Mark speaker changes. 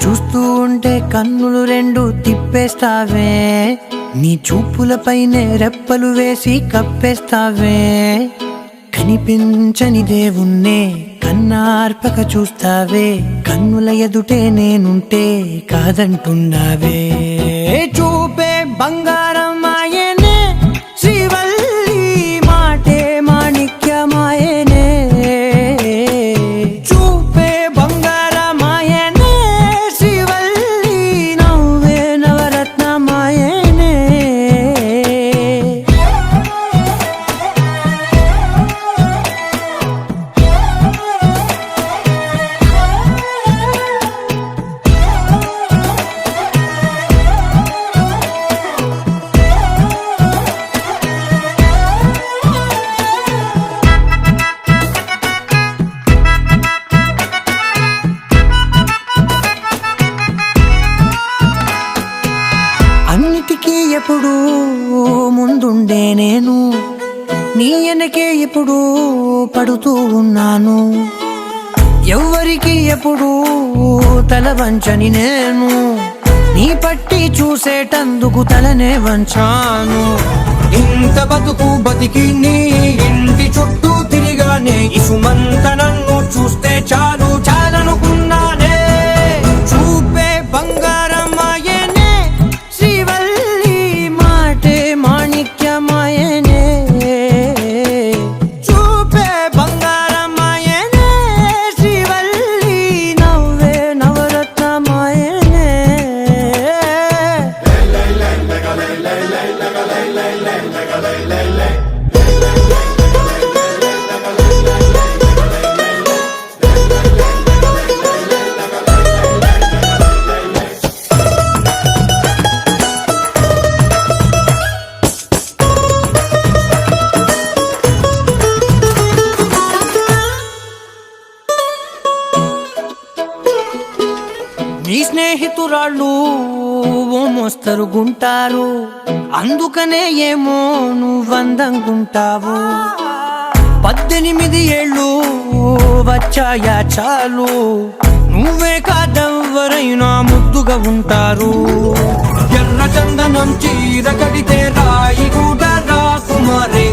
Speaker 1: చూస్తూ ఉంటే కన్నులు రెండు తిప్పేస్తావే, నీ చూపులపైనే రెప్పలు వేసి కప్పేస్తావే. కనిపించని దేవుణ్ణే కన్నార్పక చూస్తావే, కన్నుల ఎదుటే నేనుంటే కాదంటున్నావే. చూపే బంగారం ఆయనే, శ్రీవల్లి మాటే మాణిక్యమాయనే. చూపే బంగారం ఆయనే, శ్రీవల్లి నవ్వే నవరత్నమాయనే. అన్నిటికీ ఎప్పుడు ముందుండే నేను, నీ వెనకే ఎప్పుడు పడుతూ ఉన్నాను. ఎవ్వరికి ఎప్పుడు తల వంచని నేను, నీ పట్టి చూసేటందుకు తలనే వంచాను.
Speaker 2: ఇంత బతుకు బతికి నీ ఇంటి చుట్టూ తిరిగానే, ఇసుమంత నన్ను చూస్తే చాలు చాలనుకున్నానే. చూపే బంగారం ఆయనే,
Speaker 1: శ్రీవల్లి మాటే మాణిక్యమాయనే.
Speaker 2: చూపే బంగారం ఆయనే,
Speaker 1: శ్రీవల్లి నవ్వే నవరత్నమాయనే. నీ స్నేహితురాళ్ళు ఓ మోస్తరుగుంటారు, అందుకనే ఏమో నువ్వందంగుంటావు. 18 ఏళ్ళు వచ్చాయా చాలు, నువ్వే కాదెవ్వరైనా ముద్దుగా ఉంటారు.
Speaker 2: ఎర్ర చందనం చీర కడితే రాయి కూడా రాకుమారే,